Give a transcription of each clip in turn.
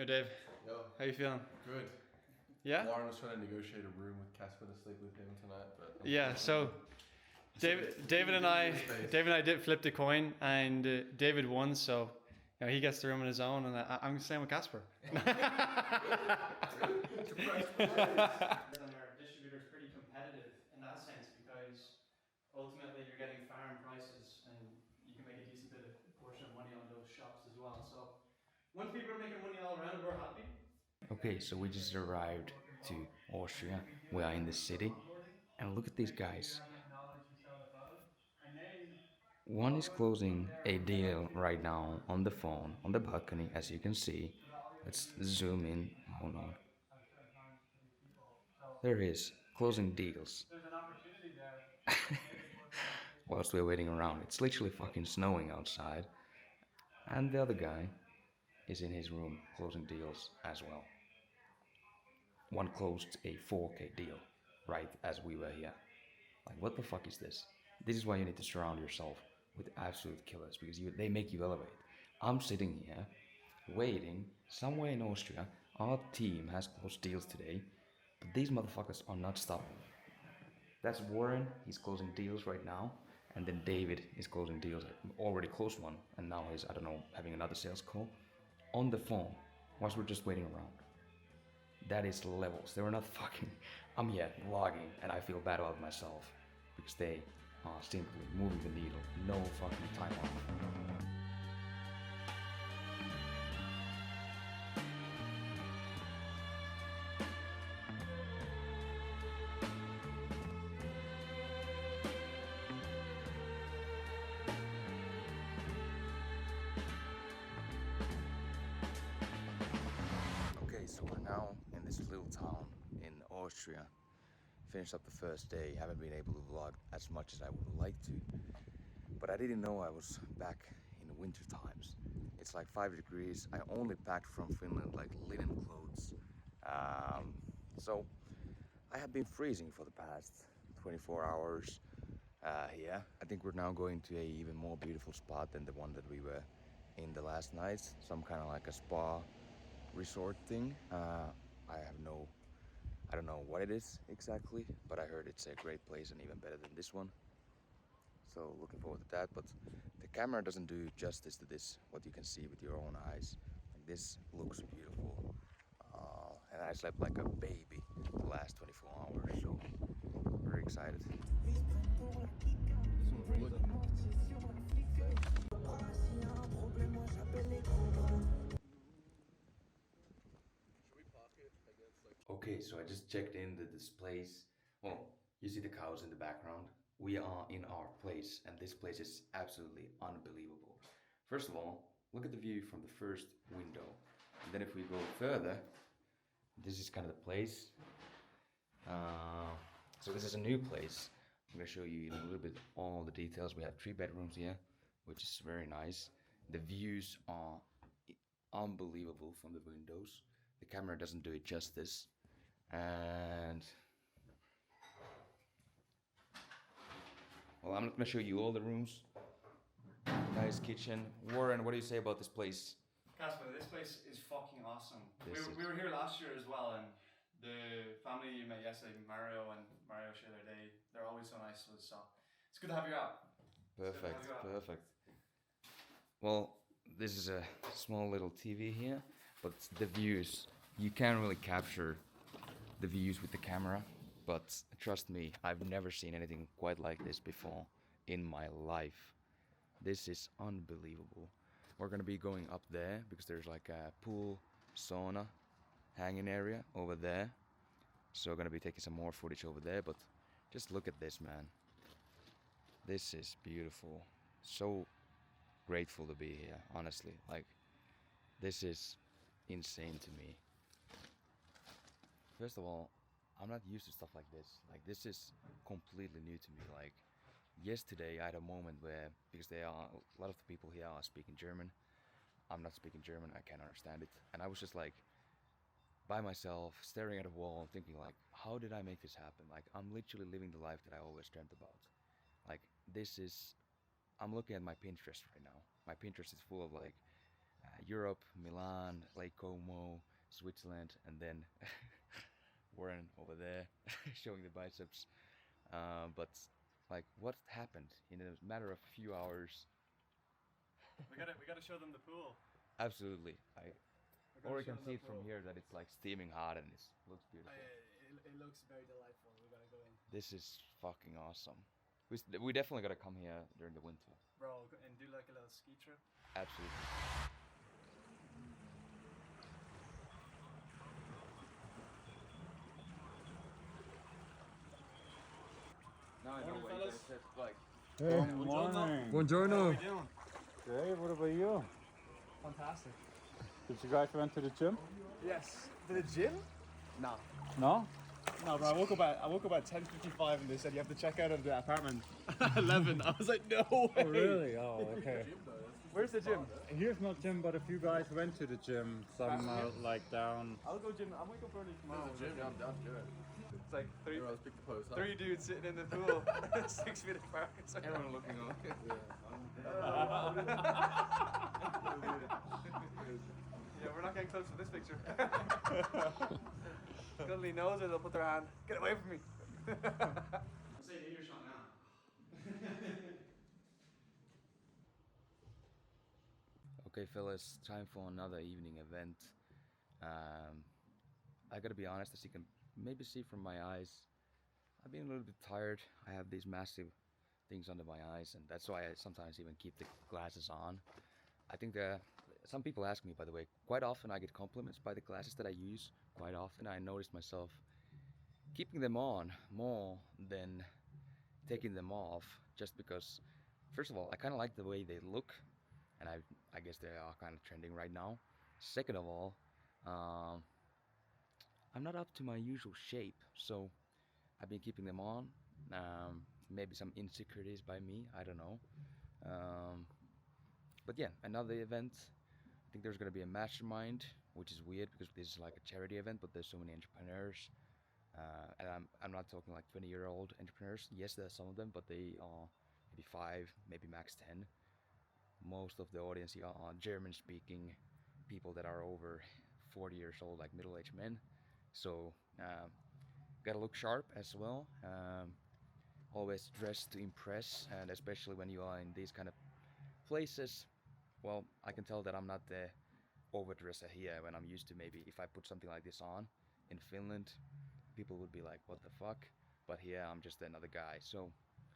Dave. Yo. How you feeling? Good. Yeah? Lauren was trying to negotiate a room with Kasper to sleep with him tonight, but Yeah, so David and I did flip the coin, and David won, so he gets the room on his own, and I'm staying with Kasper. Our distributor's pretty competitive in that sense because ultimately you're getting farm prices, and you can make a decent bit of portion of money on those shops as well. So once people are making money all around, we're happy. Okay, so we just arrived to Austria. We are in the city, and look at these guys. One is closing a deal right now on the phone, on the balcony, as you can see. Let's zoom in. Hold on. There he is, closing deals. Whilst we're waiting around, it's literally fucking snowing outside. And the other guy is in his room closing deals as well. One closed a 4K deal right as we were here. Like, what the fuck is this? This is why you need to surround yourself with absolute killers, because they make you elevate. I'm sitting here waiting somewhere in Austria. Our team has closed deals today, but these motherfuckers are not stopping. That's Warren, he's closing deals right now, and then David is closing deals. Already closed one, and now he's, I don't know, having another sales call on the phone whilst we're just waiting around. That is levels. They were not fucking. I'm here vlogging, and I feel bad about myself because they are simply moving the needle. No fucking time off. Okay, so we're now in this little town in Austria. Finished up the first day. Haven't been able to vlog as much as I would like to, but I didn't know I was back in winter times. It's like 5 degrees. I only packed from Finland like linen clothes, so I have been freezing for the past 24 hours here. I think we're now going to a even more beautiful spot than the one that we were in the last night. Some kind of like a spa resort thing. I don't know what it is exactly, but I heard it's a great place and even better than this one. So looking forward to that, but the camera doesn't do justice to this, what you can see with your own eyes. Like, this looks beautiful. And I slept like a baby the last 24 hours, so very excited. Okay, so I just checked in this place. Well, you see the cows in the background. We are in our place, and this place is absolutely unbelievable. First of all, look at the view from the first window. And then if we go further, this is kind of the place. So this is a new place. I'm gonna show you a little bit all the details. We have 3 bedrooms here, which is very nice. The views are unbelievable from the windows. The camera doesn't do it justice. And well, I'm not gonna show you all the rooms. Nice kitchen. Warren, what do you say about this place? Kasper, this place is fucking awesome. We were here last year as well, and the family you met yesterday, Mario share their day. They're always so nice to us, so it's good to have you out. Perfect, perfect. Well, this is a small little TV here, but the views, you can't really capture the views with the camera, but trust me, I've never seen anything quite like this before in my life. This is unbelievable. We're gonna be going up there because there's like a pool, sauna, hanging area over there. So we're gonna be taking some more footage over there, but just look at this, man. This is beautiful. So grateful to be here, honestly. Like, this is insane to me. First of all, I'm not used to stuff like this. Like, this is completely new to me. Like, yesterday I had a moment where, because a lot of the people here are speaking German. I'm not speaking German, I can't understand it. And I was just like, by myself, staring at a wall and thinking like, how did I make this happen? Like, I'm literally living the life that I always dreamt about. Like, this is, I'm looking at my Pinterest right now. My Pinterest is full of like Europe, Milan, Lake Como, Switzerland, and then Warren over there showing the biceps. But like, what happened in a matter of a few hours? We gotta show them the pool. Absolutely. We're Or you gonna show can them see the it from pool. here that it's like steaming hot and it looks beautiful. It looks very delightful. We gotta go in. This is fucking awesome. We definitely gotta come here during the winter. Bro, and do like a little ski trip. Absolutely. Now I know Morning, what you fellas. said. Like, Good morning. buongiorno. doing? Great, what about you? Fantastic. Did you guys went to the gym? Yes. To the gym? Nah. No? No, bro. I woke up at 10:55 and they said you have to check out of the apartment at 11. I was like, no way. Oh, really? Oh, okay. Where's the gym? Here's not gym, but a few guys went to the gym. Some like down. I'll go gym. I'm wake up early tomorrow. Gym, yeah, I'm down to do it. It's like three, Everyone else pick the post up. three dudes sitting in the pool, 6 feet apart. It's like, Everyone looking on. yeah, we're not getting close to this picture. Cuddly nose, or they'll put their hand. Get away from me. I'll say an shot now. Okay, fellas, time for another evening event. I gotta be honest, as you can maybe see from my eyes, I've been a little bit tired. I have these massive things under my eyes, and that's why I sometimes even keep the glasses on. I think some people ask me, by the way, quite often I get compliments by the glasses that I use. Quite often I noticed myself keeping them on more than taking them off, just because, first of all, I kind of like the way they look, and I guess they are kind of trending right now. Second of all, I'm not up to my usual shape, so I've been keeping them on. Maybe some insecurities by me, I don't know. But yeah, another event. I think there's gonna be a mastermind, which is weird because this is like a charity event, but there's so many entrepreneurs. And I'm not talking like 20-year-old entrepreneurs. Yes, there are some of them, but they are maybe 5, maybe max 10. Most of the audience here are German-speaking people that are over 40 years old, like middle-aged men. So gotta look sharp as well. Always dress to impress, and especially when you are in these kind of places. Well, I can tell that I'm not the overdresser here when I'm used to, maybe if I put something like this on in Finland, people would be like, what the fuck? But here I'm just another guy. So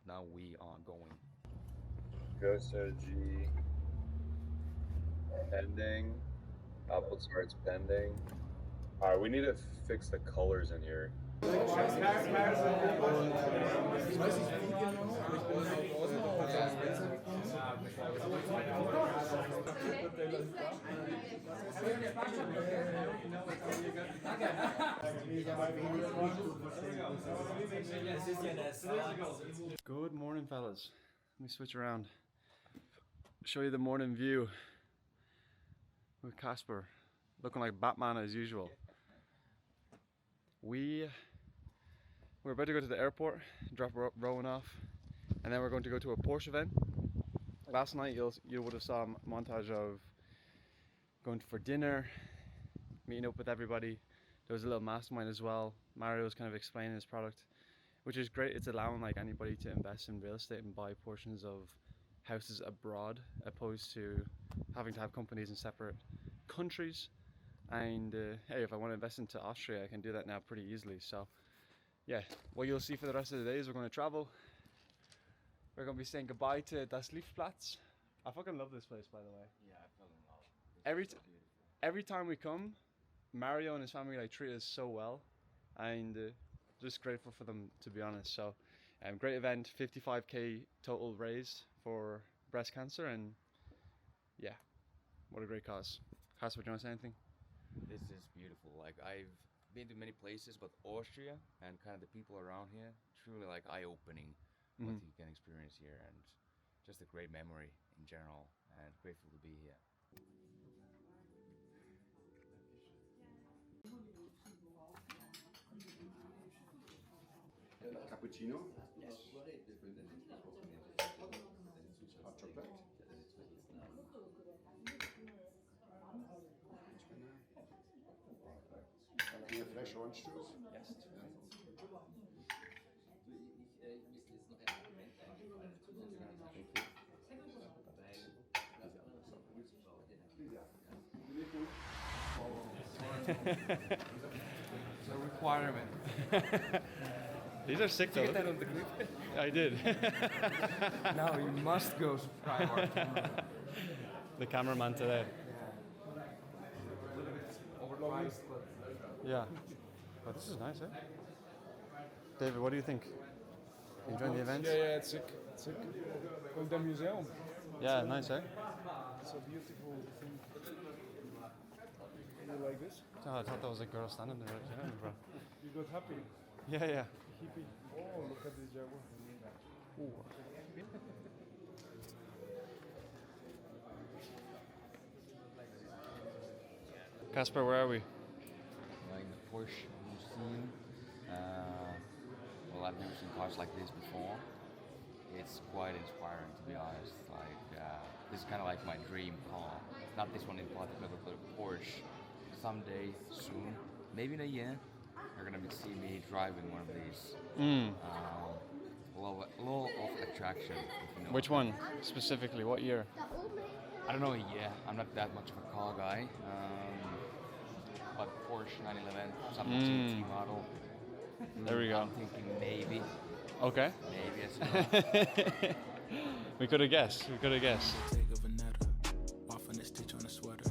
now we are going. Go to G. Pending. Output starts pending. Alright, we need to fix the colors in here. Good morning, fellas. Let me switch around. Show you the morning view with Kasper, looking like Batman as usual. We're about to go to the airport, drop Rowan off, and then we're going to go to a Porsche event. Last night you would have saw a montage of going for dinner, meeting up with everybody. There was a little mastermind as well. Mario was kind of explaining his product, which is great. It's allowing like anybody to invest in real estate and buy portions of houses abroad, opposed to having to have companies in separate countries. And hey, if I want to invest into Austria, I can do that now pretty easily. So yeah, what you'll see for the rest of the day is we're going to travel. We're going to be saying goodbye to Das Lichtplatz. I fucking love this place, by the way. Yeah, I fell in love. Every time we come, Mario and his family like treat us so well, and just grateful for them, to be honest. So great event, 55k total raised for breast cancer, and yeah, what a great cause. Kasper, do you want to say anything? This is beautiful. Like, I've been to many places, but Austria and kind of the people around here, truly like eye-opening what you can experience here, and just a great memory in general, and grateful to be here. Cappuccino? Yes. Hot chocolate? Do you have fresh orange juice? Yes. It's a requirement. These are sick Did you though. get that on the clip? I did. Now you must go subscribe our camera. The cameraman today. Overpriced, but Yeah. But this is nice, eh? David, what do you think? Enjoying the event? Yeah, it's sick. It's sick. Well, the museum. Yeah, nice, eh? It's a beautiful thing. You like this? Oh, I thought that was a girl standing there right behind me, bro. You got happy. Yeah, yeah. Hippie. Oh, look at this Jaguar. Ooh. Kasper, where are we? in the Porsche museum. Well, I've never seen cars like this before. It's quite inspiring, to be honest. This is kind of like my dream car. Not this one in particular, but the Porsche. Someday soon, maybe in a year, you're gonna see me driving one of these. Law of attraction. If you know Which one specifically? What year? I don't know a year. I'm not that much of a car guy. But Porsche 911, some GT model. There we go. I'm thinking maybe Okay. as well. We could have guessed. We could have guessed. Take a Veneta, waffling a stitch on a sweater,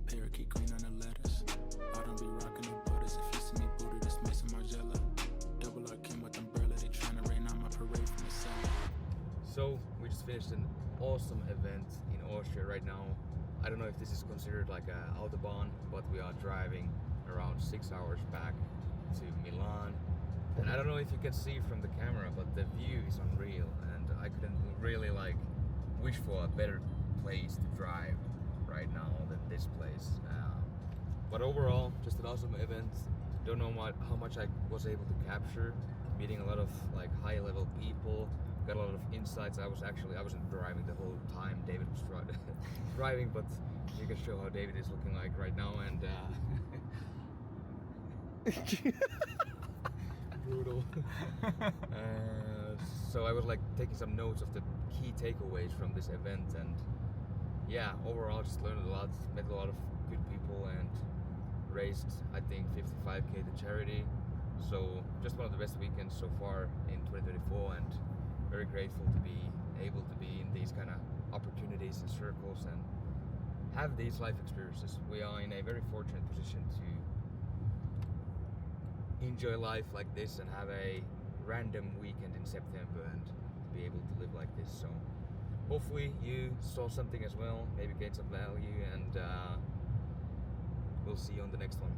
parakeet green on the letters. I don't be rocking the butters. If you see me booted, it's Mason Margiela. Double R came with umbrella, they tryna rain on my parade from the cellar. So we just finished an awesome event in Austria right now. I don't know if this is considered like a autobahn, but we are driving around 6 hours back to Milan. And I don't know if you can see from the camera, but the view is unreal, and I couldn't really wish for a better place to drive right now than this place. But overall, just an awesome event. Don't know how much I was able to capture. Meeting a lot of high-level people. Got a lot of insights. I wasn't driving the whole time. David was driving, but you can show how David is looking like right now, and brutal. So I was taking some notes of the key takeaways from this event, and yeah, overall just learned a lot, met a lot of good people, and raised I think 55k to charity. So just one of the best weekends so far in 2024, and very grateful to be able to be in these kind of opportunities and circles and have these life experiences. We are in a very fortunate position to enjoy life like this and have a random weekend in September and be able to live like this. So hopefully you saw something as well, maybe gained some value, and we'll see you on the next one.